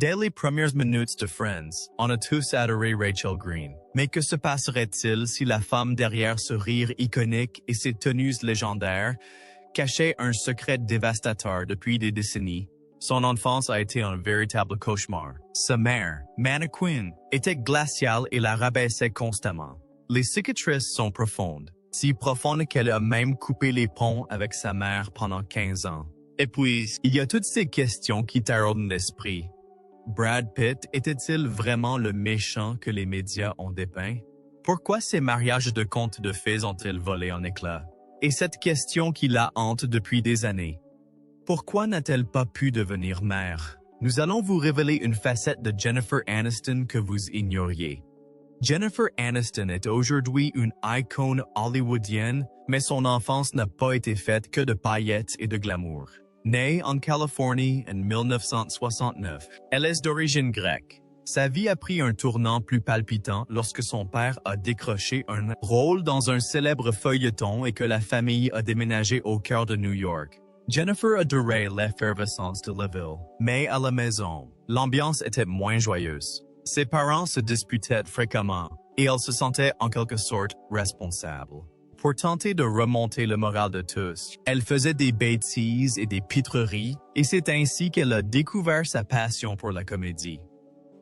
Dès les premières minutes de Friends, on a tous adoré Rachel Green. Mais que se passerait-il si la femme derrière ce rire iconique et ses tenues légendaires cachait un secret dévastateur depuis des décennies? Son enfance a été un véritable cauchemar. Sa mère, Manna Quinn, était glaciale et la rabaissait constamment. Les cicatrices sont profondes, si profondes qu'elle a même coupé les ponts avec sa mère pendant 15 ans. Et puis, il y a toutes ces questions qui taraudent l'esprit. Brad Pitt était-il vraiment le méchant que les médias ont dépeint? Pourquoi ces mariages de contes de fées ont-ils volé en éclats? Et cette question qui la hante depuis des années. Pourquoi n'a-t-elle pas pu devenir mère? Nous allons vous révéler une facette de Jennifer Aniston que vous ignoriez. Jennifer Aniston est aujourd'hui une icône hollywoodienne, mais son enfance n'a pas été faite que de paillettes et de glamour. Née en Californie en 1969, elle est d'origine grecque. Sa vie a pris un tournant plus palpitant lorsque son père a décroché un rôle dans un célèbre feuilleton et que la famille a déménagé au cœur de New York. Jennifer adorait l'effervescence de la ville, mais à la maison, l'ambiance était moins joyeuse. Ses parents se disputaient fréquemment et elle se sentait en quelque sorte responsable. Pour tenter de remonter le moral de tous, elle faisait des bêtises et des pitreries, et c'est ainsi qu'elle a découvert sa passion pour la comédie.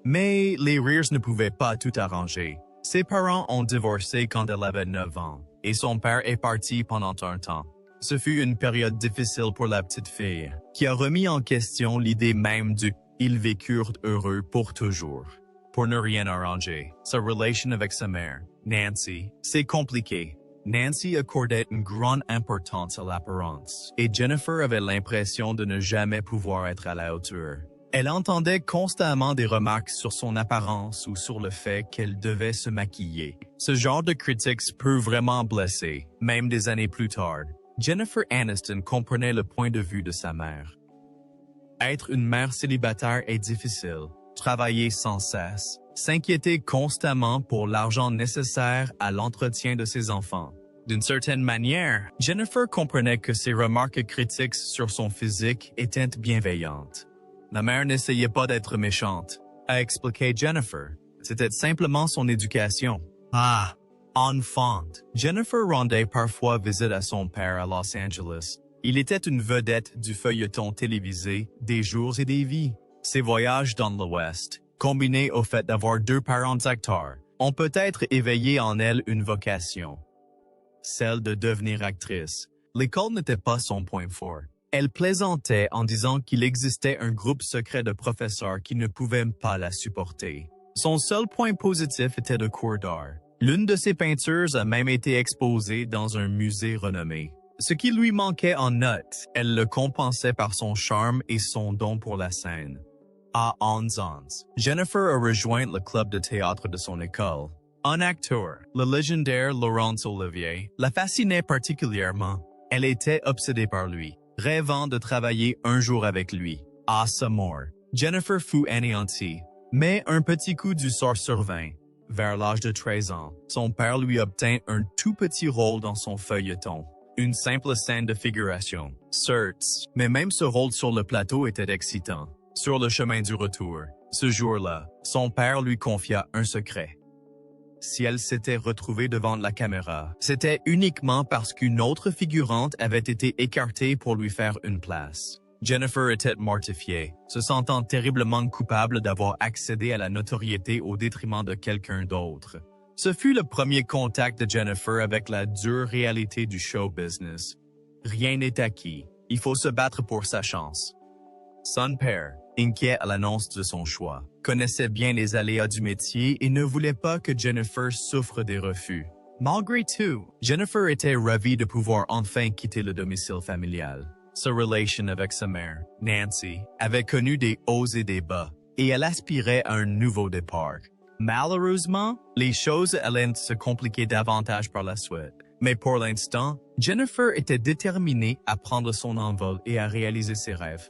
Mais les rires ne pouvaient pas tout arranger. Ses parents ont divorcé quand elle avait 9 ans, et son père est parti pendant un temps. Ce fut une période difficile pour la petite fille, qui a remis en question l'idée même du « ils vécurent heureux pour toujours ». Pour ne rien arranger, sa relation avec sa mère, Nancy, c'est compliqué. Nancy accordait une grande importance à l'apparence, et Jennifer avait l'impression de ne jamais pouvoir être à la hauteur. Elle entendait constamment des remarques sur son apparence ou sur le fait qu'elle devait se maquiller. Ce genre de critiques peut vraiment blesser, même des années plus tard. Jennifer Aniston comprenait le point de vue de sa mère. Être une mère célibataire est difficile. Travailler sans cesse, s'inquiéter constamment pour l'argent nécessaire à l'entretien de ses enfants. D'une certaine manière, Jennifer comprenait que ses remarques critiques sur son physique étaient bienveillantes. La mère n'essayait pas d'être méchante, a expliqué Jennifer. C'était simplement son éducation. Ah, enfante. Jennifer rendait parfois visite à son père à Los Angeles. Il était une vedette du feuilleton télévisé Des jours et des vies. Ses voyages dans l'Ouest, combinés au fait d'avoir 2 parents acteurs, ont peut-être éveillé en elle une vocation. Celle de devenir actrice. L'école n'était pas son point fort. Elle plaisantait en disant qu'il existait un groupe secret de professeurs qui ne pouvaient pas la supporter. Son seul point positif était de cours d'art. L'une de ses peintures a même été exposée dans un musée renommé. Ce qui lui manquait en notes, elle le compensait par son charme et son don pour la scène. À 11 ans, Jennifer a rejoint le club de théâtre de son école. Un acteur, le légendaire Laurence Olivier, la fascinait particulièrement. Elle était obsédée par lui, rêvant de travailler un jour avec lui. À sa mort, Jennifer fut anéantie. Mais un petit coup du sort survint. Vers l'âge de 13 ans, son père lui obtint un tout petit rôle dans son feuilleton. Une simple scène de figuration. Certes, mais même ce rôle sur le plateau était excitant. Sur le chemin du retour, ce jour-là, son père lui confia un secret. Si elle s'était retrouvée devant la caméra, c'était uniquement parce qu'une autre figurante avait été écartée pour lui faire une place. Jennifer était mortifiée, se sentant terriblement coupable d'avoir accédé à la notoriété au détriment de quelqu'un d'autre. Ce fut le premier contact de Jennifer avec la dure réalité du show business. Rien n'est acquis, il faut se battre pour sa chance. Son père, inquiet à l'annonce de son choix, connaissait bien les aléas du métier et ne voulait pas que Jennifer souffre des refus. Malgré tout, Jennifer était ravie de pouvoir enfin quitter le domicile familial. Sa relation avec sa mère, Nancy, avait connu des hauts et des bas, et elle aspirait à un nouveau départ. Malheureusement, les choses allaient se compliquer davantage par la suite. Mais pour l'instant, Jennifer était déterminée à prendre son envol et à réaliser ses rêves.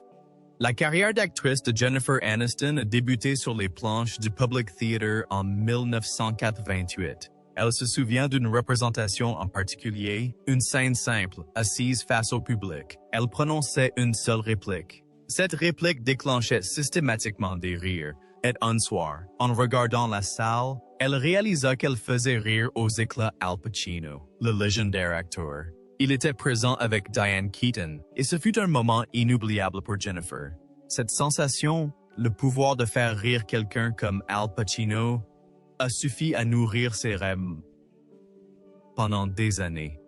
La carrière d'actrice de Jennifer Aniston a débuté sur les planches du Public Theatre en 1988. Elle se souvient d'une représentation en particulier, une scène simple, assise face au public. Elle prononçait une seule réplique. Cette réplique déclenchait systématiquement des rires. Et un soir, en regardant la salle, elle réalisa qu'elle faisait rire aux éclats Al Pacino, le légendaire acteur. Il était présent avec Diane Keaton, et ce fut un moment inoubliable pour Jennifer. Cette sensation, le pouvoir de faire rire quelqu'un comme Al Pacino, a suffi à nourrir ses rêves pendant des années.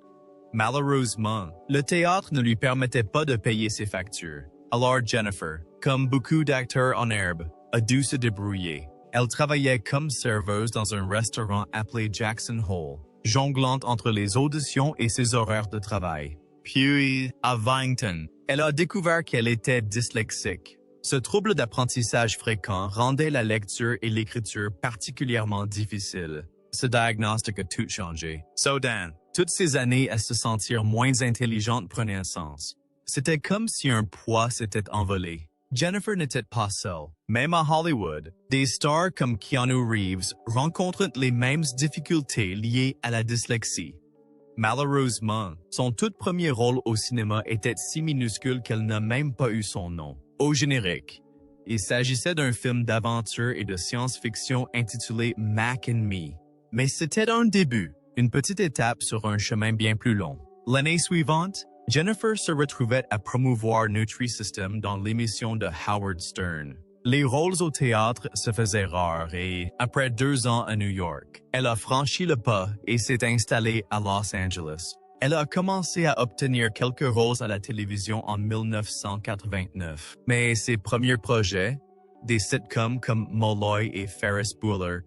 Malheureusement, le théâtre ne lui permettait pas de payer ses factures. Alors Jennifer, comme beaucoup d'acteurs en herbe, a dû se débrouiller. Elle travaillait comme serveuse dans un restaurant appelé Jackson Hole, jonglant entre les auditions et ses horaires de travail. Puis, à 20 ans, elle a découvert qu'elle était dyslexique. Ce trouble d'apprentissage fréquent rendait la lecture et l'écriture particulièrement difficiles. Ce diagnostic a tout changé. Soudain, toutes ces années à se sentir moins intelligente prenaient un sens. C'était comme si un poids s'était envolé. Jennifer n'était pas seule. Même à Hollywood, des stars comme Keanu Reeves rencontrent les mêmes difficultés liées à la dyslexie. Malheureusement, son tout premier rôle au cinéma était si minuscule qu'elle n'a même pas eu son nom. Au générique, il s'agissait d'un film d'aventure et de science-fiction intitulé Mac and Me. Mais c'était un début, une petite étape sur un chemin bien plus long. L'année suivante, Jennifer se retrouvait à promouvoir Nutrisystem dans l'émission de Howard Stern. Les rôles au théâtre se faisaient rares et, après 2 ans à New York, elle a franchi le pas et s'est installée à Los Angeles. Elle a commencé à obtenir quelques rôles à la télévision en 1989. Mais ses premiers projets, des sitcoms comme Molloy et Ferris Bueller,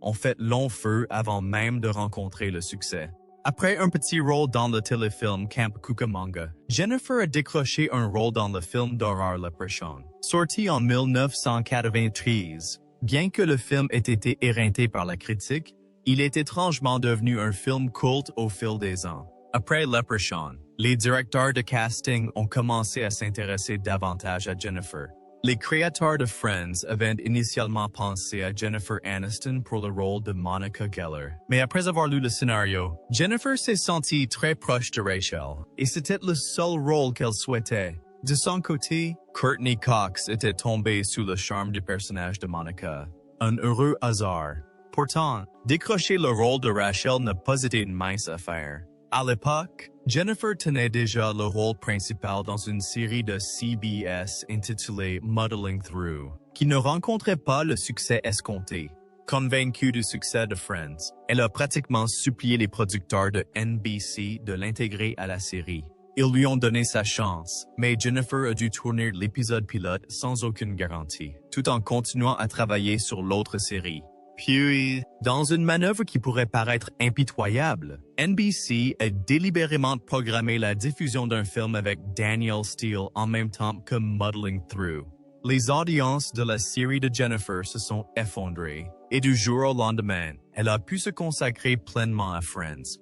ont fait long feu avant même de rencontrer le succès. Après un petit rôle dans le téléfilm Camp Cucamonga, Jennifer a décroché un rôle dans le film d'horreur Leprechaun, sorti en 1993. Bien que le film ait été éreinté par la critique, il est étrangement devenu un film culte au fil des ans. Après Leprechaun, les directeurs de casting ont commencé à s'intéresser davantage à Jennifer. Les créateurs de Friends avaient initialement pensé à Jennifer Aniston pour le rôle de Monica Geller. Mais après avoir lu le scénario, Jennifer s'est sentie très proche de Rachel, et c'était le seul rôle qu'elle souhaitait. De son côté, Courtney Cox était tombée sous le charme du personnage de Monica. Un heureux hasard. Pourtant, décrocher le rôle de Rachel n'a pas été une mince affaire. À l'époque, Jennifer tenait déjà le rôle principal dans une série de CBS intitulée Muddling Through, qui ne rencontrait pas le succès escompté. Convaincue du succès de Friends, elle a pratiquement supplié les producteurs de NBC de l'intégrer à la série. Ils lui ont donné sa chance, mais Jennifer a dû tourner l'épisode pilote sans aucune garantie, tout en continuant à travailler sur l'autre série. Puis, dans une manœuvre qui pourrait paraître impitoyable, NBC a délibérément programmé la diffusion d'un film avec Danielle Steel en même temps que Muddling Through. Les audiences de la série de Jennifer se sont effondrées, et du jour au lendemain, elle a pu se consacrer pleinement à Friends.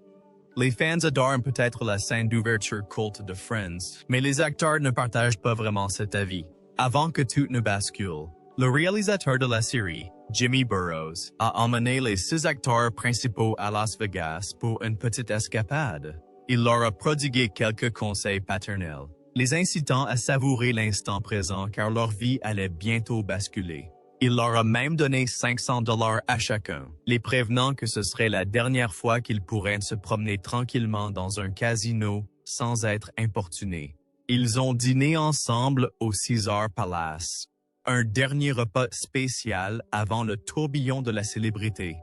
Les fans adorent peut-être la scène d'ouverture culte de Friends, mais les acteurs ne partagent pas vraiment cet avis. Avant que tout ne bascule, le réalisateur de la série, Jimmy Burrows, a emmené les 6 acteurs principaux à Las Vegas pour une petite escapade. Il leur a prodigué quelques conseils paternels, les incitant à savourer l'instant présent car leur vie allait bientôt basculer. Il leur a même donné $500 à chacun, les prévenant que ce serait la dernière fois qu'ils pourraient se promener tranquillement dans un casino sans être importunés. Ils ont dîné ensemble au Caesars Palace. Un dernier repas spécial avant le tourbillon de la célébrité.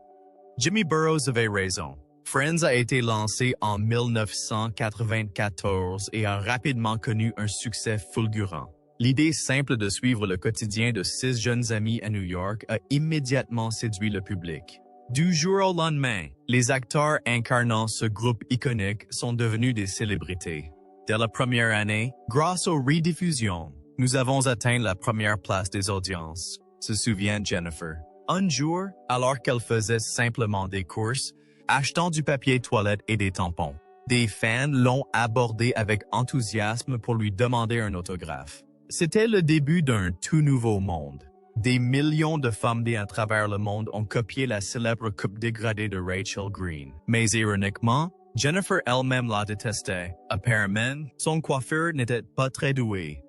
Jimmy Burrows avait raison. Friends a été lancé en 1994 et a rapidement connu un succès fulgurant. L'idée simple de suivre le quotidien de 6 jeunes amis à New York a immédiatement séduit le public. Du jour au lendemain, les acteurs incarnant ce groupe iconique sont devenus des célébrités. Dès la première année, grâce aux rediffusions, nous avons atteint la première place des audiences, se souvient Jennifer. Un jour, alors qu'elle faisait simplement des courses, achetant du papier toilette et des tampons, des fans l'ont abordée avec enthousiasme pour lui demander un autographe. C'était le début d'un tout nouveau monde. Des millions de femmes à travers le monde ont copié la célèbre coupe dégradée de Rachel Green. Mais ironiquement, Jennifer elle-même la détestait. Apparemment, son coiffeur n'était pas très doué.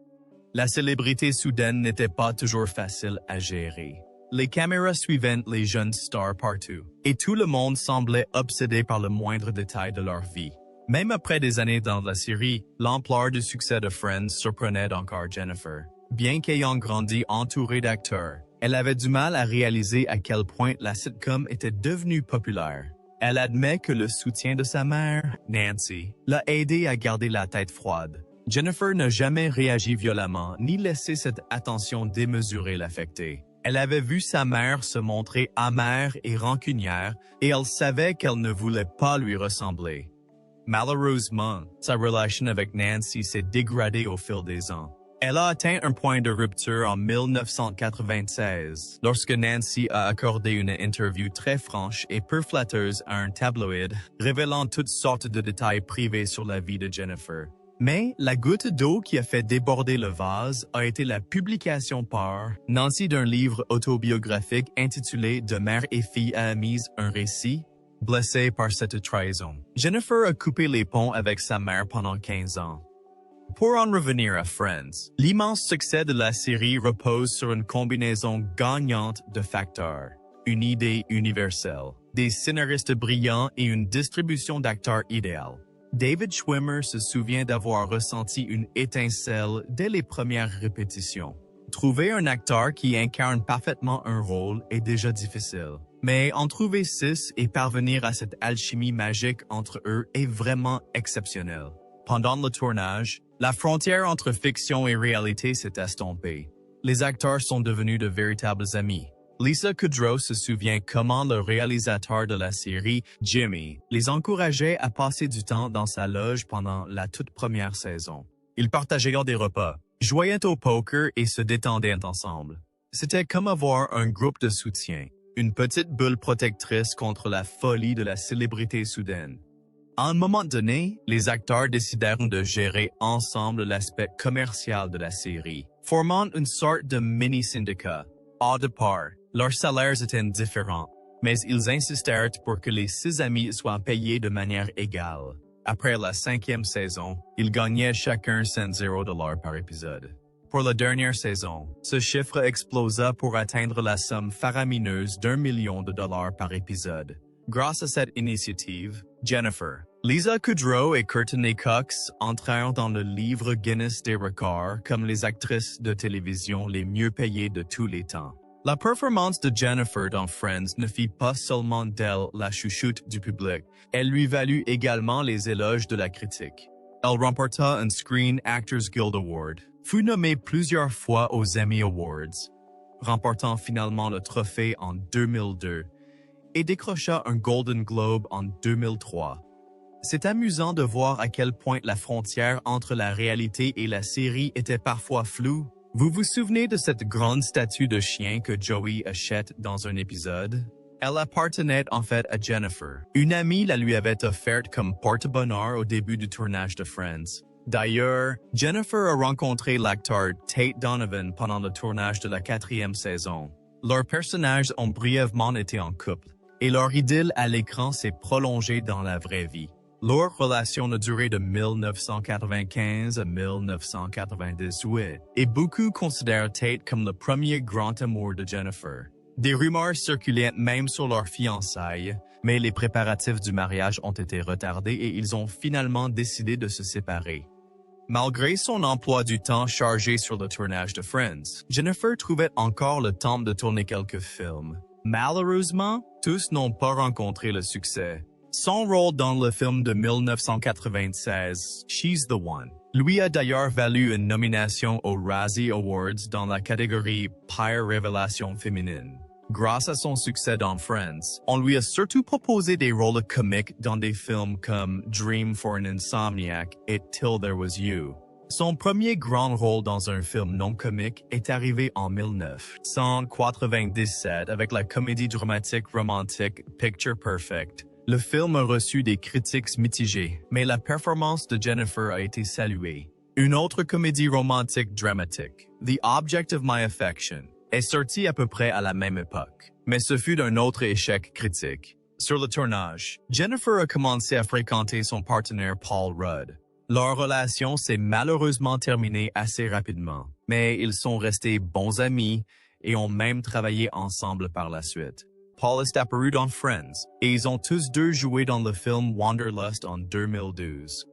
La célébrité soudaine n'était pas toujours facile à gérer. Les caméras suivaient les jeunes stars partout, et tout le monde semblait obsédé par le moindre détail de leur vie. Même après des années dans la série, l'ampleur du succès de Friends surprenait encore Jennifer. Bien qu'ayant grandi entourée d'acteurs, elle avait du mal à réaliser à quel point la sitcom était devenue populaire. Elle admet que le soutien de sa mère, Nancy, l'a aidée à garder la tête froide. Jennifer n'a jamais réagi violemment ni laissé cette attention démesurée l'affecter. Elle avait vu sa mère se montrer amère et rancunière et elle savait qu'elle ne voulait pas lui ressembler. Malheureusement, sa relation avec Nancy s'est dégradée au fil des ans. Elle a atteint un point de rupture en 1996, lorsque Nancy a accordé une interview très franche et peu flatteuse à un tabloïd, révélant toutes sortes de détails privés sur la vie de Jennifer. Mais la goutte d'eau qui a fait déborder le vase a été la publication par Nancy d'un livre autobiographique intitulé « De mère et fille à amise, un récit », blessée par cette trahison. Jennifer a coupé les ponts avec sa mère pendant 15 ans. Pour en revenir à Friends, l'immense succès de la série repose sur une combinaison gagnante de facteurs. Une idée universelle, des scénaristes brillants et une distribution d'acteurs idéale. David Schwimmer se souvient d'avoir ressenti une étincelle dès les premières répétitions. Trouver un acteur qui incarne parfaitement un rôle est déjà difficile. Mais en trouver 6 et parvenir à cette alchimie magique entre eux est vraiment exceptionnel. Pendant le tournage, la frontière entre fiction et réalité s'est estompée. Les acteurs sont devenus de véritables amis. Lisa Kudrow se souvient comment le réalisateur de la série, Jimmy, les encourageait à passer du temps dans sa loge pendant la toute première saison. Ils partageaient des repas, jouaient au poker et se détendaient ensemble. C'était comme avoir un groupe de soutien, une petite bulle protectrice contre la folie de la célébrité soudaine. À un moment donné, les acteurs décidèrent de gérer ensemble l'aspect commercial de la série, formant une sorte de mini-syndicat. Au départ, leurs salaires étaient différents, mais ils insistèrent pour que les 6 amis soient payés de manière égale. Après la 5e saison, ils gagnaient chacun $100 par épisode. Pour la dernière saison, ce chiffre explosa pour atteindre la somme faramineuse d'1 million de dollars par épisode. Grâce à cette initiative, Jennifer, Lisa Kudrow et Courtney Cox entrèrent dans le livre Guinness des records comme les actrices de télévision les mieux payées de tous les temps. La performance de Jennifer dans Friends ne fit pas seulement d'elle la chouchoute du public, elle lui valut également les éloges de la critique. Elle remporta un Screen Actors Guild Award, fut nommée plusieurs fois aux Emmy Awards, remportant finalement le trophée en 2002, et décrocha un Golden Globe en 2003. C'est amusant de voir à quel point la frontière entre la réalité et la série était parfois floue. Vous vous souvenez de cette grande statue de chien que Joey achète dans un épisode? Elle appartenait en fait à Jennifer. Une amie la lui avait offerte comme porte-bonheur au début du tournage de Friends. D'ailleurs, Jennifer a rencontré l'acteur Tate Donovan pendant le tournage de la 4e saison. Leurs personnages ont brièvement été en couple, et leur idylle à l'écran s'est prolongée dans la vraie vie. Leur relation a duré de 1995 à 1998, et beaucoup considèrent Tate comme le premier grand amour de Jennifer. Des rumeurs circulaient même sur leur fiançailles, mais les préparatifs du mariage ont été retardés et ils ont finalement décidé de se séparer. Malgré son emploi du temps chargé sur le tournage de Friends, Jennifer trouvait encore le temps de tourner quelques films. Malheureusement, tous n'ont pas rencontré le succès. Son rôle dans le film de 1996, She's the One, lui a d'ailleurs valu une nomination aux Razzie Awards dans la catégorie Pire Révélation féminine. Grâce à son succès dans Friends, on lui a surtout proposé des rôles comiques dans des films comme Dream for an Insomniac et Till There Was You. Son premier grand rôle dans un film non comique est arrivé en 1997 avec la comédie dramatique romantique Picture Perfect. Le film a reçu des critiques mitigées, mais la performance de Jennifer a été saluée. Une autre comédie romantique dramatique, The Object of My Affection, est sortie à peu près à la même époque, mais ce fut d'un autre échec critique. Sur le tournage, Jennifer a commencé à fréquenter son partenaire Paul Rudd. Leur relation s'est malheureusement terminée assez rapidement, mais ils sont restés bons amis et ont même travaillé ensemble par la suite. Paul est apparu dans Friends, et ils ont tous deux joué dans le film Wanderlust en 2012.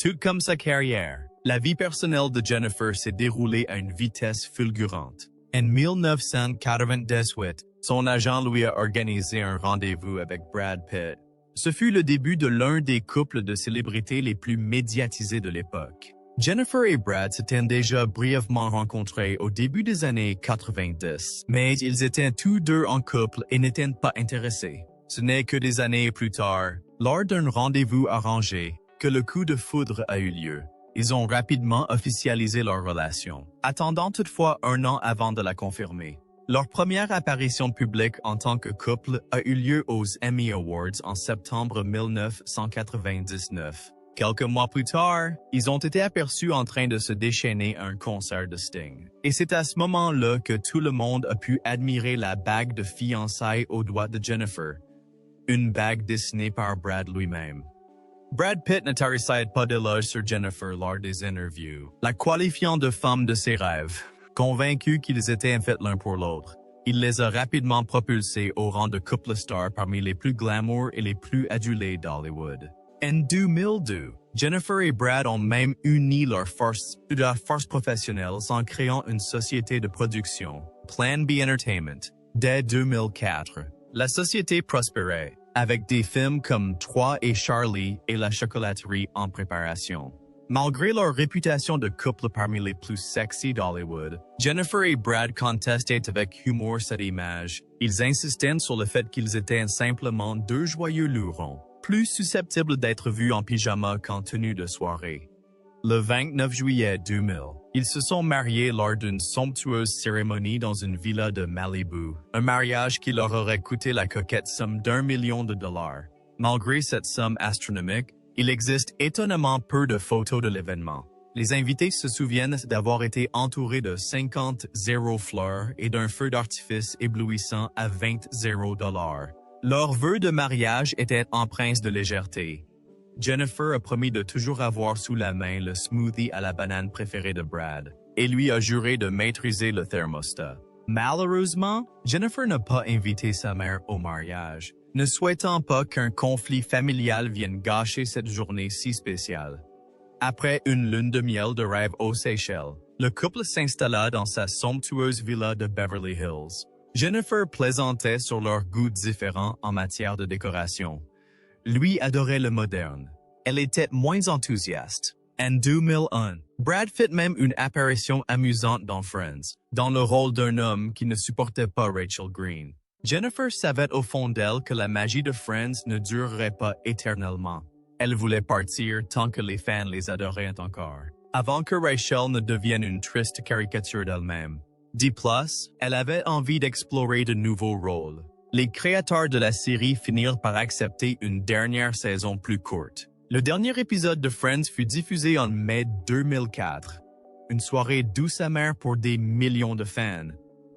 Tout comme sa carrière, la vie personnelle de Jennifer s'est déroulée à une vitesse fulgurante. En 1998, son agent lui a organisé un rendez-vous avec Brad Pitt. Ce fut le début de l'un des couples de célébrités les plus médiatisés de l'époque. Jennifer et Brad s'étaient déjà brièvement rencontrés au début des années 90, mais ils étaient tous deux en couple et n'étaient pas intéressés. Ce n'est que des années plus tard, lors d'un rendez-vous arrangé, que le coup de foudre a eu lieu. Ils ont rapidement officialisé leur relation, attendant toutefois 1 an avant de la confirmer. Leur première apparition publique en tant que couple a eu lieu aux Emmy Awards en septembre 1999. Quelques mois plus tard, ils ont été aperçus en train de se déchaîner à un concert de Sting. Et c'est à ce moment-là que tout le monde a pu admirer la bague de fiançailles au doigt de Jennifer, une bague dessinée par Brad lui-même. Brad Pitt ne tarissait pas d'éloges sur Jennifer lors des interviews, la qualifiant de femme de ses rêves. Convaincu qu'ils étaient faits l'un pour l'autre, il les a rapidement propulsés au rang de couple star parmi les plus glamour et les plus adulés d'Hollywood. En 2002, Jennifer et Brad ont même uni leurs forces professionnelles en créant une société de production, Plan B Entertainment, dès 2004. La société prospérait, avec des films comme 3 et Charlie et la chocolaterie en préparation. Malgré leur réputation de couple parmi les plus sexy d'Hollywood, Jennifer et Brad contestaient avec humour cette image. Ils insistaient sur le fait qu'ils étaient simplement deux joyeux lurons, plus susceptibles d'être vus en pyjama qu'en tenue de soirée. Le 29 juillet 2000, ils se sont mariés lors d'une somptueuse cérémonie dans une villa de Malibu, un mariage qui leur aurait coûté la coquette somme d'1 million de dollars. Malgré cette somme astronomique, il existe étonnamment peu de photos de l'événement. Les invités se souviennent d'avoir été entourés de 50 fleurs et d'un feu d'artifice éblouissant à 20 $. Leurs vœux de mariage étaient empreints de légèreté. Jennifer a promis de toujours avoir sous la main le smoothie à la banane préféré de Brad, et lui a juré de maîtriser le thermostat. Malheureusement, Jennifer n'a pas invité sa mère au mariage, ne souhaitant pas qu'un conflit familial vienne gâcher cette journée si spéciale. Après une lune de miel de rêve aux Seychelles, le couple s'installa dans sa somptueuse villa de Beverly Hills. Jennifer plaisantait sur leurs goûts différents en matière de décoration. Lui adorait le moderne. Elle était moins enthousiaste. En 2001, Brad fit même une apparition amusante dans Friends, dans le rôle d'un homme qui ne supportait pas Rachel Green. Jennifer savait au fond d'elle que la magie de Friends ne durerait pas éternellement. Elle voulait partir tant que les fans les adoraient encore, avant que Rachel ne devienne une triste caricature d'elle-même. De plus, elle avait envie d'explorer de nouveaux rôles. Les créateurs de la série finirent par accepter une dernière saison plus courte. Le dernier épisode de Friends fut diffusé en mai 2004. Une soirée douce amère pour des millions de fans.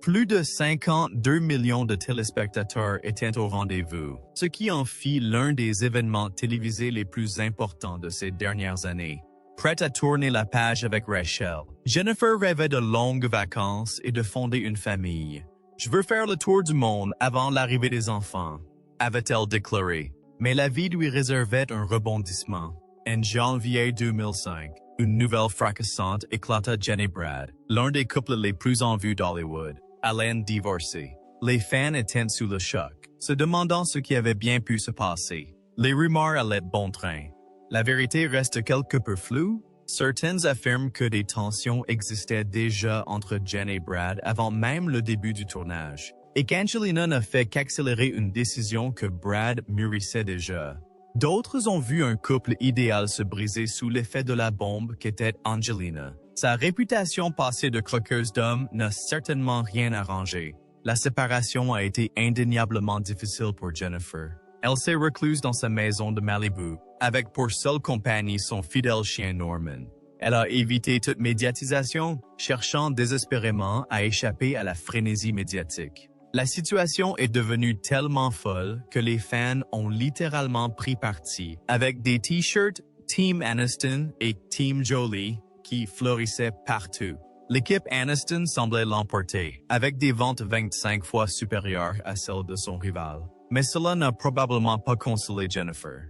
Plus de 52 millions de téléspectateurs étaient au rendez-vous, ce qui en fit l'un des événements télévisés les plus importants de ces dernières années. Prête à tourner la page avec Rachel, Jennifer rêvait de longues vacances et de fonder une famille. « Je veux faire le tour du monde avant l'arrivée des enfants », avait-elle déclaré. Mais la vie lui réservait un rebondissement. En janvier 2005, une nouvelle fracassante éclata Jen et Brad, l'un des couples les plus en vue d'Hollywood, allaient divorcer. Les fans étaient sous le choc, se demandant ce qui avait bien pu se passer. Les rumeurs allaient bon train. La vérité reste quelque peu floue. Certains affirment que des tensions existaient déjà entre Jen et Brad avant même le début du tournage, et qu'Angelina n'a fait qu'accélérer une décision que Brad mûrissait déjà. D'autres ont vu un couple idéal se briser sous l'effet de la bombe qu'était Angelina. Sa réputation passée de croqueuse d'hommes n'a certainement rien arrangé. La séparation a été indéniablement difficile pour Jennifer. Elle s'est recluse dans sa maison de Malibu, avec pour seule compagnie son fidèle chien Norman. Elle a évité toute médiatisation, cherchant désespérément à échapper à la frénésie médiatique. La situation est devenue tellement folle que les fans ont littéralement pris parti, avec des t-shirts, Team Aniston et Team Jolie qui florissaient partout. L'équipe Aniston semblait l'emporter, avec des ventes 25 fois supérieures à celles de son rival. Mais cela n'a probablement pas consolé Jennifer.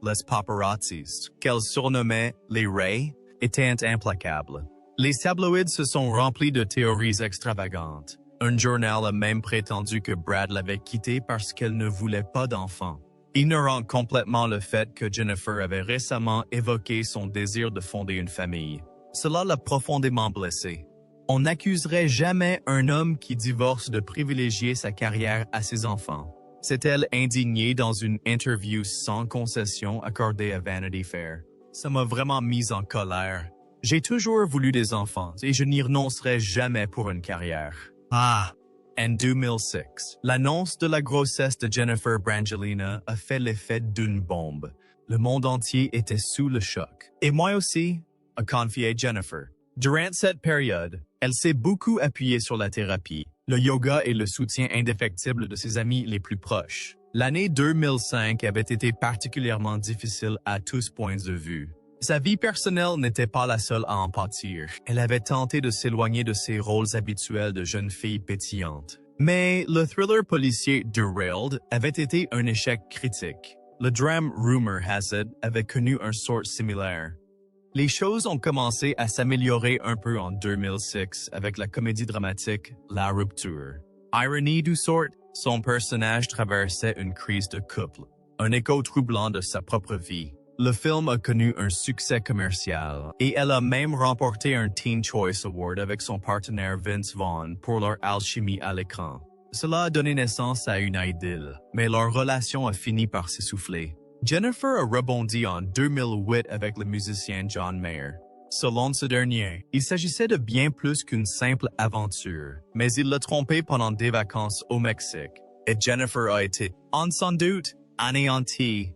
Les paparazzis, qu'elle surnommait les Rays, étaient implacables. Les tabloïds se sont remplis de théories extravagantes. Un journal a même prétendu que Brad l'avait quittée parce qu'elle ne voulait pas d'enfant, ignorant complètement le fait que Jennifer avait récemment évoqué son désir de fonder une famille. Cela l'a profondément blessée. On n'accuserait jamais un homme qui divorce de privilégier sa carrière à ses enfants. S'est-elle indignée dans une interview sans concession accordée à Vanity Fair. Ça m'a vraiment mise en colère. J'ai toujours voulu des enfants et je n'y renoncerai jamais pour une carrière. En 2006, l'annonce de la grossesse de Jennifer Brangelina a fait l'effet d'une bombe. Le monde entier était sous le choc. Et moi aussi, a confié Jennifer. Durant cette période, elle s'est beaucoup appuyée sur la thérapie, le yoga et le soutien indéfectible de ses amis les plus proches. L'année 2005 avait été particulièrement difficile à tous points de vue. Sa vie personnelle n'était pas la seule à en pâtir. Elle avait tenté de s'éloigner de ses rôles habituels de jeune fille pétillante. Mais le thriller policier Derailed avait été un échec critique. Le drame Rumor Has It avait connu un sort similaire. Les choses ont commencé à s'améliorer un peu en 2006 avec la comédie dramatique La Rupture. Ironie du sort, son personnage traversait une crise de couple, un écho troublant de sa propre vie. Le film a connu un succès commercial et elle a même remporté un Teen Choice Award avec son partenaire Vince Vaughn pour leur alchimie à l'écran. Cela a donné naissance à une idylle, mais leur relation a fini par s'essouffler. Jennifer a rebondi en 2008 avec le musicien John Mayer. Selon ce dernier, il s'agissait de bien plus qu'une simple aventure, mais il l'a trompé pendant des vacances au Mexique. Et Jennifer a été, sans doute, anéantie.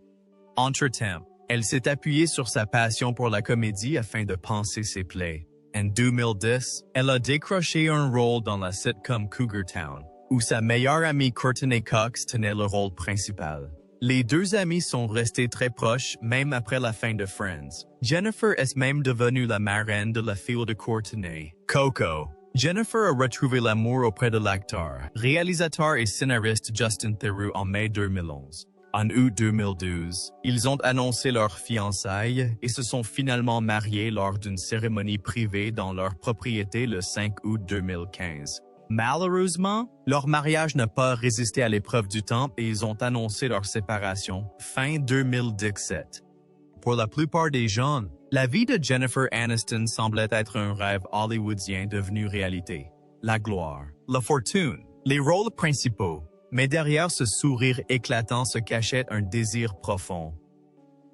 Entre-temps, elle s'est appuyée sur sa passion pour la comédie afin de panser ses plaies. En 2010, elle a décroché un rôle dans la sitcom Cougar Town, où sa meilleure amie Courtney Cox tenait le rôle principal. Les deux amis sont restés très proches même après la fin de Friends. Jennifer est même devenue la marraine de la fille de Courtney, Coco. Jennifer a retrouvé l'amour auprès de l'acteur, réalisateur et scénariste Justin Theroux en mai 2011. En août 2012, ils ont annoncé leur fiançailles et se sont finalement mariés lors d'une cérémonie privée dans leur propriété le 5 août 2015. Malheureusement, leur mariage n'a pas résisté à l'épreuve du temps et ils ont annoncé leur séparation fin 2017. Pour la plupart des gens, la vie de Jennifer Aniston semblait être un rêve hollywoodien devenu réalité. La gloire, la fortune, les rôles principaux. Mais derrière ce sourire éclatant se cachait un désir profond.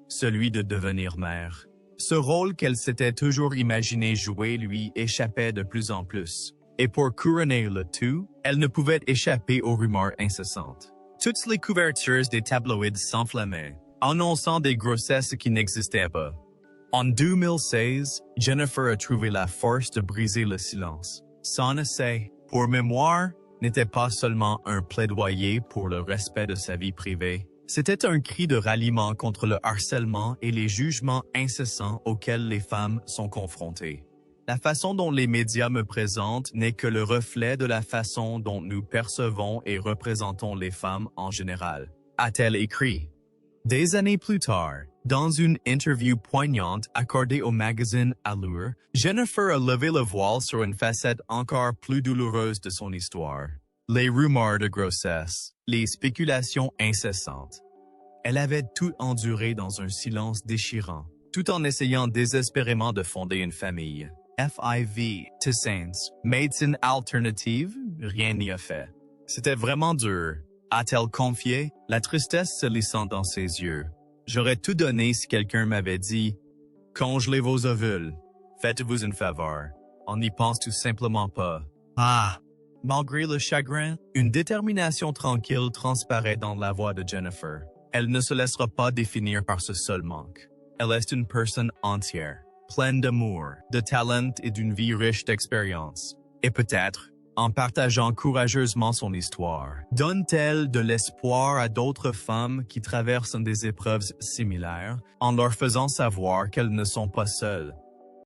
Celui de devenir mère. Ce rôle qu'elle s'était toujours imaginé jouer lui échappait de plus en plus. Et pour couronner le tout, elle ne pouvait échapper aux rumeurs incessantes. Toutes les couvertures des tabloïds s'enflammaient, annonçant des grossesses qui n'existaient pas. En 2016, Jennifer a trouvé la force de briser le silence. Son essai, pour mémoire, n'était pas seulement un plaidoyer pour le respect de sa vie privée. C'était un cri de ralliement contre le harcèlement et les jugements incessants auxquels les femmes sont confrontées. La façon dont les médias me présentent n'est que le reflet de la façon dont nous percevons et représentons les femmes en général, a-t-elle écrit. Des années plus tard, dans une interview poignante accordée au magazine Allure, Jennifer a levé le voile sur une facette encore plus douloureuse de son histoire. Les rumeurs de grossesse, les spéculations incessantes. Elle avait tout enduré dans un silence déchirant, tout en essayant désespérément de fonder une famille. FIV, Tessens, médecine alternative, rien n'y a fait. C'était vraiment dur, a-t-elle confié, la tristesse se lissant dans ses yeux. J'aurais tout donné si quelqu'un m'avait dit « Congelez vos ovules, faites-vous une faveur. » On n'y pense tout simplement pas. Malgré le chagrin, une détermination tranquille transparaît dans la voix de Jennifer. Elle ne se laissera pas définir par ce seul manque. Elle est une personne entière, pleine d'amour, de talent et d'une vie riche d'expérience. Et peut-être, en partageant courageusement son histoire? Donne-t-elle de l'espoir à d'autres femmes qui traversent des épreuves similaires, en leur faisant savoir qu'elles ne sont pas seules?